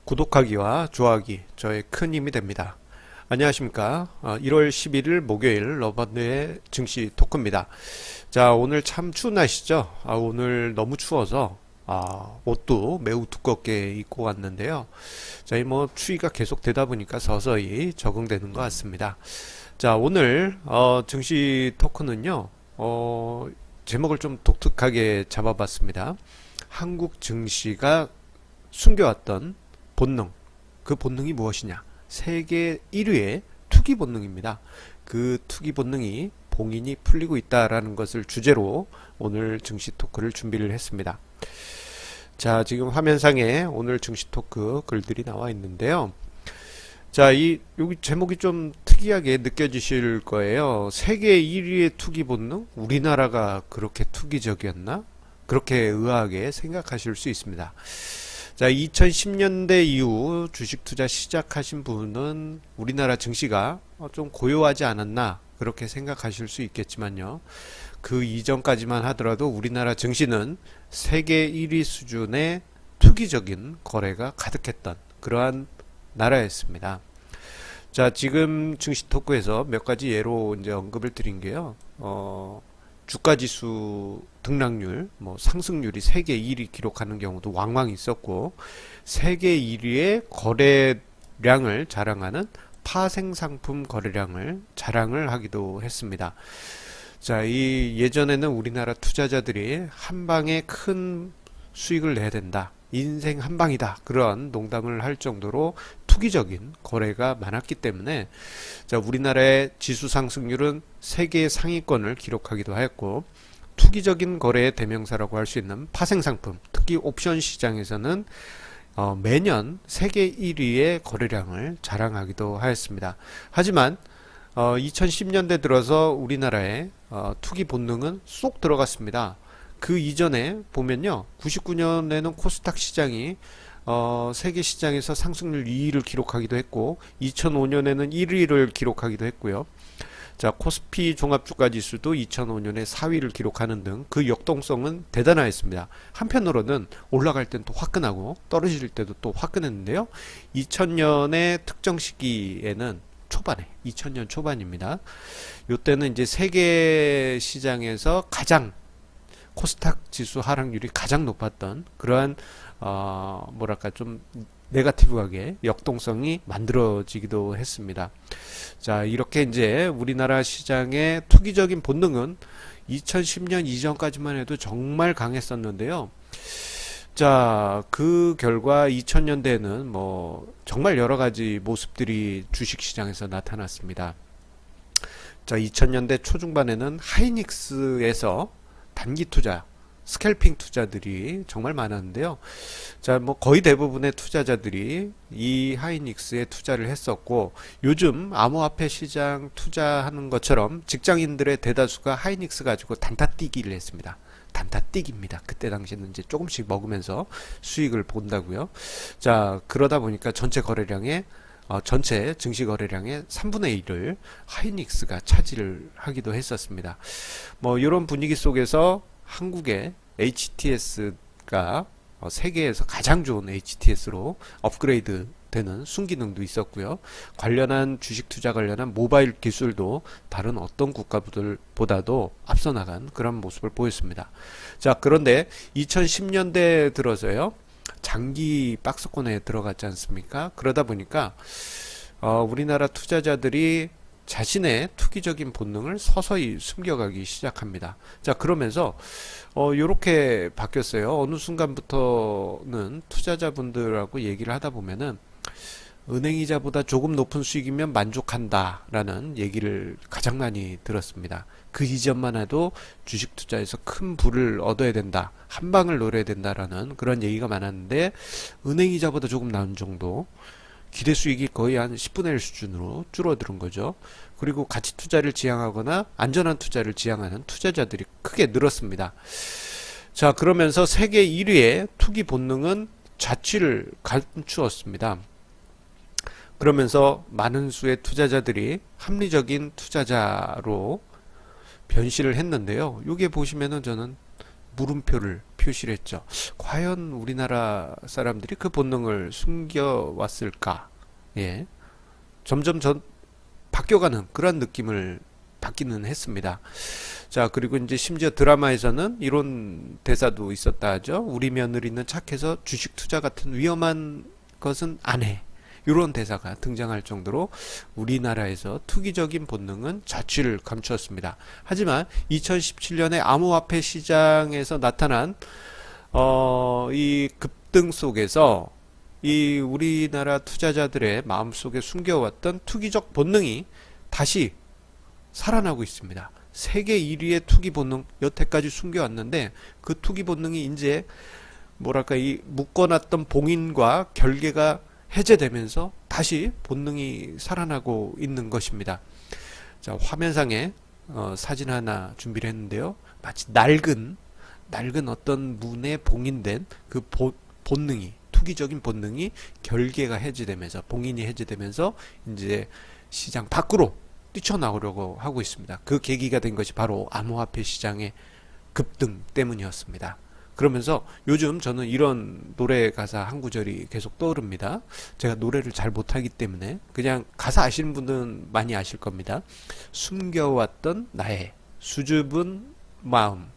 구독하기와 좋아하기 저의 큰 힘이 됩니다. 안녕하십니까. 1월 11일 목요일 러버드의 증시 토크입니다. 자, 오늘 참 추운 날씨죠. 오늘 너무 추워서 옷도 매우 두껍게 입고 왔는데요. 자, 추위가 계속 되다 보니까 서서히 적응되는 것 같습니다. 자, 오늘 증시 토크는요. 제목을 좀 독특하게 잡아봤습니다. 한국 증시가 숨겨왔던 본능, 그 본능이 무엇이냐? 세계 1위의 투기 본능입니다. 그 투기 본능이 봉인이 풀리고 있다라는 것을 주제로 오늘 증시 토크를 준비를 했습니다. 자, 지금 화면상에 오늘 증시 토크 글들이 나와 있는데요. 자, 여기 제목이 좀 특이하게 느껴지실 거예요. 세계 1위의 투기 본능? 우리나라가 그렇게 투기적이었나? 그렇게 의아하게 생각하실 수 있습니다. 자, 2010년대 이후 주식 투자 시작하신 분은 우리나라 증시가 좀 고요하지 않았나 그렇게 생각하실 수 있겠지만요. 그 이전까지만 하더라도 우리나라 증시는 세계 1위 수준의 투기적인 거래가 가득했던 그러한 나라였습니다. 자, 지금 증시 토크에서 몇 가지 예로 이제 언급을 드린 게요. 주가지수 등락률, 상승률이 세계 1위 기록하는 경우도 왕왕 있었고, 세계 1위의 거래량을 자랑하는 파생상품 거래량을 자랑을 하기도 했습니다. 자, 예전에는 우리나라 투자자들이 한 방에 큰 수익을 내야 된다. 인생 한 방이다. 그런 농담을 할 정도로 투기적인 거래가 많았기 때문에 자, 우리나라의 지수 상승률은 세계 상위권을 기록하기도 하였고 투기적인 거래의 대명사라고 할 수 있는 파생상품, 특히 옵션 시장에서는 매년 세계 1위의 거래량을 자랑하기도 하였습니다. 하지만 2010년대 들어서 우리나라의 투기 본능은 쏙 들어갔습니다. 그 이전에 보면요, 99년에는 코스닥 시장이 세계 시장에서 상승률 2위를 기록하기도 했고 2005년에는 1위를 기록하기도 했고요. 자, 코스피 종합주가지수도 2005년에 4위를 기록하는 등 그 역동성은 대단하였습니다. 한편으로는 올라갈 땐 또 화끈하고 떨어질 때도 또 화끈했는데요. 2000년의 특정 시기에는 초반에 2000년 초반입니다. 이때는 이제 세계 시장에서 가장 코스닥 지수 하락률이 가장 높았던 그러한 뭐랄까 좀 네거티브하게 역동성이 만들어지기도 했습니다. 자, 이렇게 이제 우리나라 시장의 투기적인 본능은 2010년 이전까지만 해도 정말 강했었는데요. 자, 그 결과 2000년대에는 정말 여러 가지 모습들이 주식시장에서 나타났습니다. 자, 2000년대 초중반에는 하이닉스에서 단기 투자, 스캘핑 투자들이 정말 많았는데요. 자, 거의 대부분의 투자자들이 이 하이닉스에 투자를 했었고, 요즘 암호화폐 시장 투자하는 것처럼 직장인들의 대다수가 하이닉스 가지고 단타뛰기를 했습니다. 단타뛰기입니다. 그때 당시에는 이제 조금씩 먹으면서 수익을 본다고요. 자, 그러다 보니까 전체 거래량의 전체 증시 거래량의 3분의 1을 하이닉스가 차지를 하기도 했었습니다. 이런 분위기 속에서 한국의 HTS가 세계에서 가장 좋은 HTS로 업그레이드 되는 순기능도 있었고요. 관련한 주식 투자 관련한 모바일 기술도 다른 어떤 국가보다도 앞서 나간 그런 모습을 보였습니다. 자, 그런데 2010년대 들어서요. 장기 박스권에 들어갔지 않습니까? 그러다 보니까 우리나라 투자자들이 자신의 투기적인 본능을 서서히 숨겨가기 시작합니다. 자, 그러면서 요렇게 바뀌었어요. 어느 순간부터는 투자자분들하고 얘기를 하다 보면은 은행이자보다 조금 높은 수익이면 만족한다 라는 얘기를 가장 많이 들었습니다. 그 이전만 해도 주식 투자에서 큰 부를 얻어야 된다, 한 방을 노려야 된다라는 그런 얘기가 많았는데 은행이자보다 조금 나은 정도, 기대 수익이 거의 한 10분의 1 수준으로 줄어드는 거죠. 그리고 가치 투자를 지향하거나 안전한 투자를 지향하는 투자자들이 크게 늘었습니다. 자, 그러면서 세계 1위의 투기 본능은 자취를 감추었습니다. 그러면서 많은 수의 투자자들이 합리적인 투자자로 변신을 했는데요. 여기에 보시면은 저는 물음표를 표시를 했죠. 과연 우리나라 사람들이 그 본능을 숨겨왔을까? 예. 점점 바뀌어가는 그런 느낌을 받기는 했습니다. 자, 그리고 이제 심지어 드라마에서는 이런 대사도 있었다 하죠. 우리 며느리는 착해서 주식 투자 같은 위험한 것은 안 해. 이런 대사가 등장할 정도로 우리나라에서 투기적인 본능은 자취를 감추었습니다. 하지만 2017년에 암호화폐 시장에서 나타난 이 급등 속에서 이 우리나라 투자자들의 마음속에 숨겨왔던 투기적 본능이 다시 살아나고 있습니다. 세계 1위의 투기 본능, 여태까지 숨겨왔는데 그 투기 본능이 이제 뭐랄까 이 묶어놨던 봉인과 결계가 해제되면서 다시 본능이 살아나고 있는 것입니다. 자, 화면상에 사진 하나 준비를 했는데요. 마치 낡은 어떤 문에 봉인된 그 본능이, 투기적인 본능이 결계가 해제되면서, 봉인이 해제되면서 이제 시장 밖으로 뛰쳐나오려고 하고 있습니다. 그 계기가 된 것이 바로 암호화폐 시장의 급등 때문이었습니다. 그러면서 요즘 저는 이런 노래 가사 한 구절이 계속 떠오릅니다. 제가 노래를 잘 못하기 때문에 그냥 가사 아시는 분들은 많이 아실 겁니다. 숨겨왔던 나의 수줍은 마음.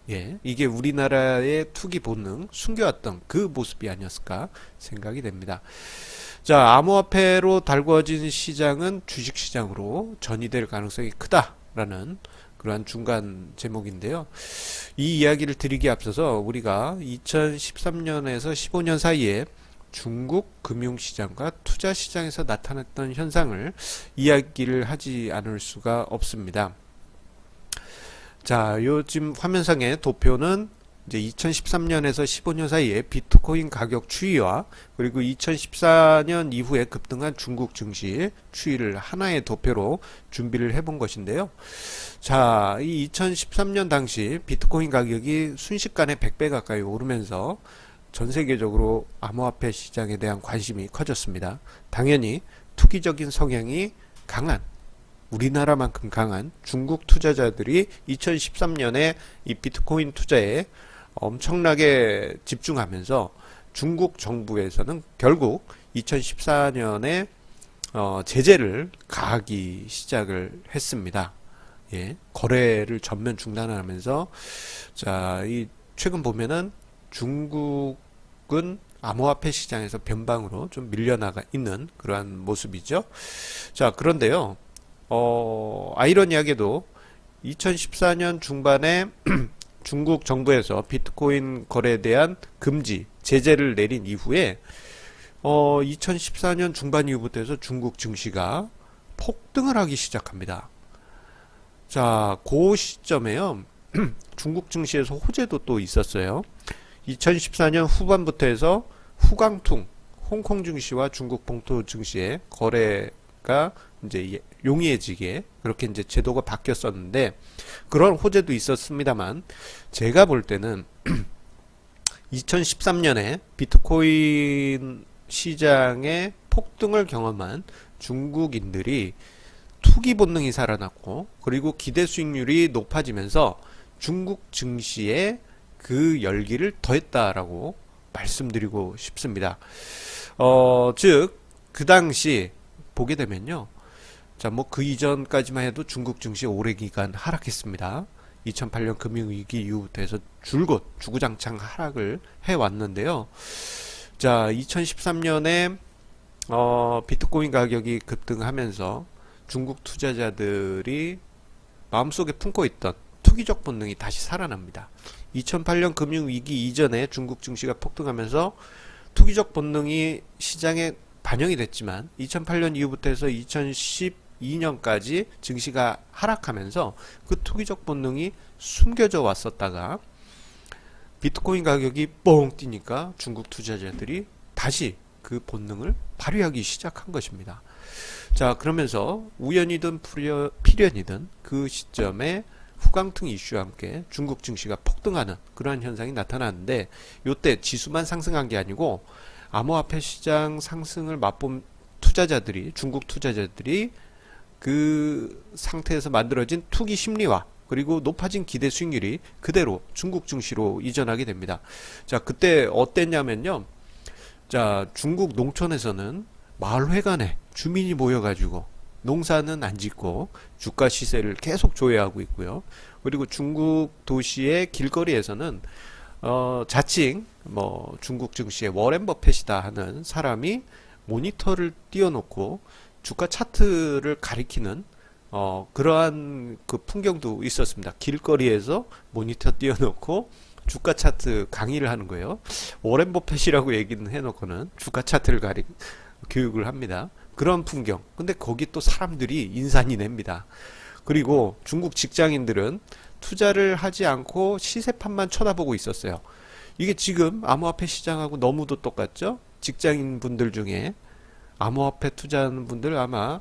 예, 이게 우리나라의 투기 본능, 숨겨왔던 그 모습이 아니었을까 생각이 됩니다. 자, 암호화폐로 달궈진 시장은 주식시장으로 전이될 가능성이 크다라는 그러한 중간 제목인데요. 이 이야기를 드리기에 앞서서 우리가 2013년에서 15년 사이에 중국 금융시장과 투자시장에서 나타났던 현상을 이야기를 하지 않을 수가 없습니다. 자, 요즘 화면상의 도표는 이제 2013년에서 15년 사이에 비트코인 가격 추이와 그리고 2014년 이후에 급등한 중국 증시 추이를 하나의 도표로 준비를 해본 것인데요. 자, 이 2013년 당시 비트코인 가격이 순식간에 100배 가까이 오르면서 전 세계적으로 암호화폐 시장에 대한 관심이 커졌습니다. 당연히 투기적인 성향이 강한, 우리나라만큼 강한 중국 투자자들이 2013년에 이 비트코인 투자에 엄청나게 집중하면서 중국 정부에서는 결국 2014년에 제재를 가하기 시작을 했습니다. 예, 거래를 전면 중단하면서 자, 이 최근 보면은 중국은 암호화폐 시장에서 변방으로 좀 밀려나가 있는 그러한 모습이죠. 자, 그런데요. 아이러니하게도 2014년 중반에 중국 정부에서 비트코인 거래에 대한 금지, 제재를 내린 이후에 2014년 중반 이후부터 해서 중국 증시가 폭등을 하기 시작합니다. 자, 그 시점에요. 중국 증시에서 호재도 또 있었어요. 2014년 후반부터 해서 후광퉁, 홍콩 증시와 중국 본토 증시의 거래가 이제 용이해지게 그렇게 이제 제도가 바뀌었었는데 그런 호재도 있었습니다만 제가 볼 때는 2013년에 비트코인 시장의 폭등을 경험한 중국인들이 투기 본능이 살아났고 그리고 기대 수익률이 높아지면서 중국 증시에 그 열기를 더했다라고 말씀드리고 싶습니다. 즉 그 당시 보게 되면요. 자, 뭐 그 이전까지만 해도 중국 증시 오래 기간 하락했습니다. 2008년 금융위기 이후부터 해서 줄곧 주구장창 하락을 해왔는데요. 자, 2013년에 비트코인 가격이 급등하면서 중국 투자자들이 마음속에 품고 있던 투기적 본능이 다시 살아납니다. 2008년 금융위기 이전에 중국 증시가 폭등하면서 투기적 본능이 시장에 반영이 됐지만 2008년 이후부터 해서 2012년까지 증시가 하락하면서 그 투기적 본능이 숨겨져 왔었다가 비트코인 가격이 뻥 뛰니까 중국 투자자들이 다시 그 본능을 발휘하기 시작한 것입니다. 자, 그러면서 우연이든 필연이든 그 시점에 후광퉁 이슈와 함께 중국 증시가 폭등하는 그러한 현상이 나타났는데 이때 지수만 상승한 게 아니고 암호화폐 시장 상승을 맛본 투자자들이 중국 투자자들이 그 상태에서 만들어진 투기 심리와 그리고 높아진 기대 수익률이 그대로 중국 증시로 이전하게 됩니다. 자, 그때 어땠냐면요. 자, 중국 농촌에서는 마을회관에 주민이 모여가지고 농사는 안 짓고 주가 시세를 계속 조회하고 있고요. 그리고 중국 도시의 길거리에서는 자칭 뭐 중국 증시의 워렌 버핏이다 하는 사람이 모니터를 띄워놓고 주가 차트를 가리키는 그러한 그 풍경도 있었습니다. 길거리에서 모니터 띄워놓고 주가 차트 강의를 하는 거예요. 워렌 버핏이라고 얘기는 해놓고는 주가 차트를 교육을 합니다. 그런 풍경. 근데 거기 또 사람들이 인산이 냅니다. 그리고 중국 직장인들은 투자를 하지 않고 시세판만 쳐다보고 있었어요. 이게 지금 암호화폐 시장하고 너무도 똑같죠? 직장인 분들 중에 암호화폐 투자하는 분들 아마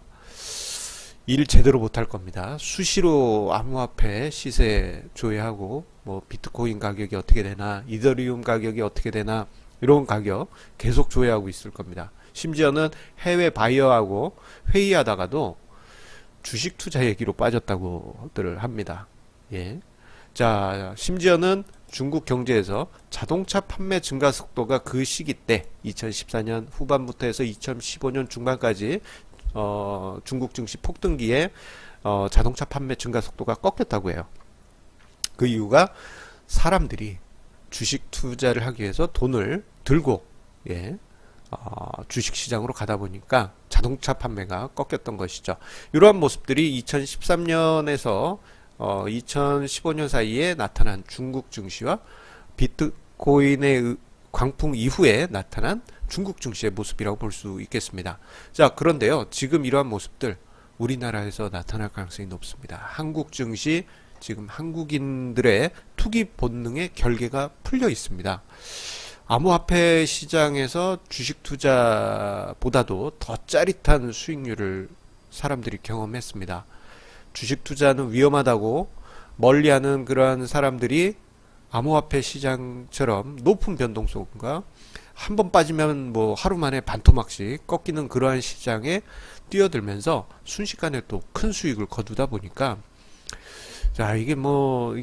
일 제대로 못할 겁니다. 수시로 암호화폐 시세 조회하고 뭐 비트코인 가격이 어떻게 되나, 이더리움 가격이 어떻게 되나 이런 가격 계속 조회하고 있을 겁니다. 심지어는 해외 바이어하고 회의하다가도 주식 투자 얘기로 빠졌다고들 합니다. 예. 자, 심지어는 중국 경제에서 자동차 판매 증가 속도가 그 시기 때 2014년 후반부터 해서 2015년 중반까지 중국 증시 폭등기에 자동차 판매 증가 속도가 꺾였다고 해요. 그 이유가 사람들이 주식 투자를 하기 위해서 돈을 들고 예, 주식 시장으로 가다 보니까 자동차 판매가 꺾였던 것이죠. 이러한 모습들이 2013년에서 2015년 사이에 나타난 중국 증시와 비트코인의 광풍 이후에 나타난 중국 증시의 모습이라고 볼 수 있겠습니다. 자, 그런데요, 지금 이러한 모습들 우리나라에서 나타날 가능성이 높습니다. 한국 증시 지금 한국인들의 투기 본능의 결계가 풀려 있습니다. 암호화폐 시장에서 주식 투자보다도 더 짜릿한 수익률을 사람들이 경험했습니다. 주식 투자는 위험하다고 멀리하는 그러한 사람들이 암호화폐 시장처럼 높은 변동성과 한 번 빠지면 뭐 하루 만에 반토막씩 꺾이는 그러한 시장에 뛰어들면서 순식간에 또 큰 수익을 거두다 보니까 자, 이게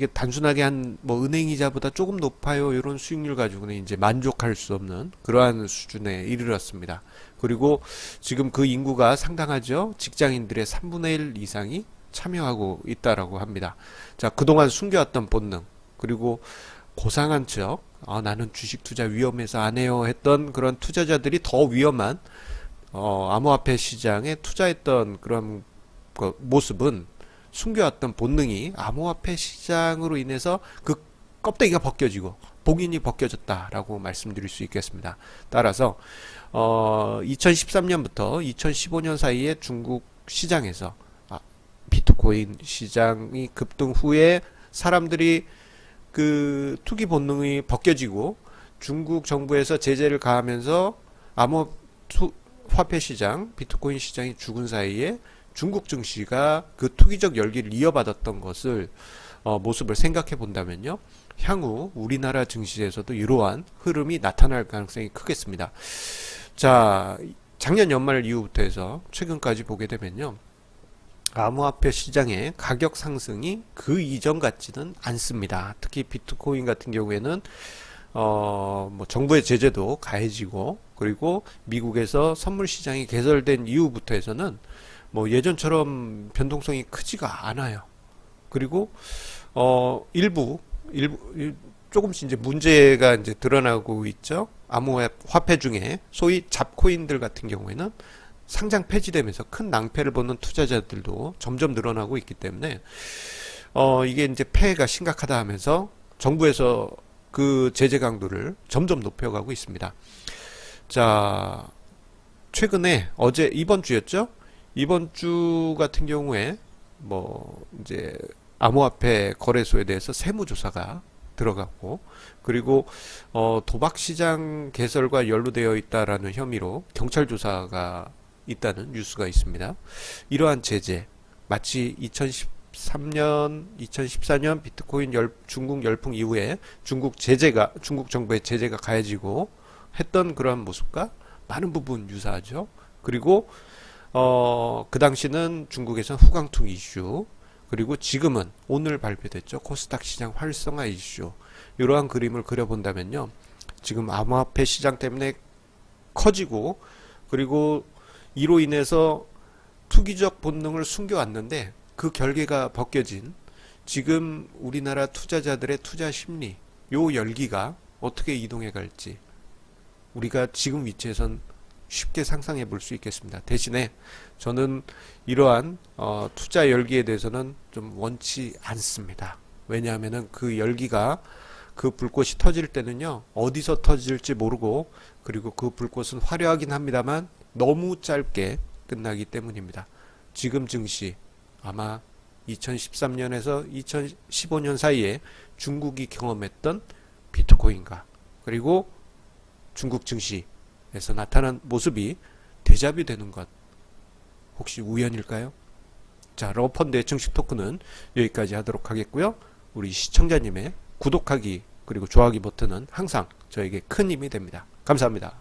단순하게 뭐 은행이자보다 조금 높아요 이런 수익률 가지고는 이제 만족할 수 없는 그러한 수준에 이르렀습니다. 그리고 지금 그 인구가 상당하죠. 직장인들의 3분의 1 이상이 참여하고 있다라고 합니다. 자, 그동안 숨겨왔던 본능, 그리고 고상한 척, 나는 주식 투자 위험해서 안 해요 했던 그런 투자자들이 더 위험한 암호화폐 시장에 투자했던 그런 그 모습은 숨겨왔던 본능이 암호화폐 시장으로 인해서 그 껍데기가 벗겨지고 봉인이 벗겨졌다라고 말씀드릴 수 있겠습니다. 따라서 2013년부터 2015년 사이에 중국 시장에서 비트코인 시장이 급등 후에 사람들이 그 투기 본능이 벗겨지고 중국 정부에서 제재를 가하면서 암호화폐 시장, 비트코인 시장이 죽은 사이에 중국 증시가 그 투기적 열기를 이어받았던 것을 모습을 생각해 본다면요, 향후 우리나라 증시에서도 이러한 흐름이 나타날 가능성이 크겠습니다. 자, 작년 연말 이후부터 해서 최근까지 보게 되면요, 암호화폐 시장의 가격 상승이 그 이전 같지는 않습니다. 특히 비트코인 같은 경우에는 뭐 정부의 제재도 가해지고, 그리고 미국에서 선물 시장이 개설된 이후부터 해서는 뭐 예전처럼 변동성이 크지가 않아요. 그리고 일부 조금씩 이제 문제가 이제 드러나고 있죠. 암호화폐 중에 소위 잡코인들 같은 경우에는 상장 폐지되면서 큰 낭패를 보는 투자자들도 점점 늘어나고 있기 때문에 이게 이제 폐해가 심각하다 하면서 정부에서 그 제재 강도를 점점 높여가고 있습니다. 자, 최근에 이번 주였죠? 이번 주 같은 경우에 뭐 이제 암호화폐 거래소에 대해서 세무조사가 들어갔고, 그리고 도박시장 개설과 연루되어 있다라는 혐의로 경찰 조사가 있다는 뉴스가 있습니다. 이러한 제재, 마치 2014년 비트코인 중국 열풍 이후에 중국 정부의 제재가 가해지고 했던 그러한 모습과 많은 부분 유사하죠. 그리고 그 당시는 중국에서는 후광통 이슈, 그리고 지금은 오늘 발표됐죠. 코스닥 시장 활성화 이슈. 이러한 그림을 그려본다면요. 지금 암호화폐 시장 때문에 커지고 그리고 이로 인해서 투기적 본능을 숨겨왔는데 그 결계가 벗겨진 지금 우리나라 투자자들의 투자 심리, 요 열기가 어떻게 이동해 갈지 우리가 지금 위치에선 쉽게 상상해 볼 수 있겠습니다. 대신에 저는 이러한 투자 열기에 대해서는 좀 원치 않습니다. 왜냐하면은 그 열기가 그 불꽃이 터질 때는요 어디서 터질지 모르고 그리고 그 불꽃은 화려하긴 합니다만 너무 짧게 끝나기 때문입니다. 지금 증시 아마 2013년에서 2015년 사이에 중국이 경험했던 비트코인과 그리고 중국 증시에서 나타난 모습이 대잡이 되는 것 혹시 우연일까요? 자, 러펀드의 증시 토크는 여기까지 하도록 하겠고요. 우리 시청자님의 구독하기 그리고 좋아하기 버튼은 항상 저에게 큰 힘이 됩니다. 감사합니다.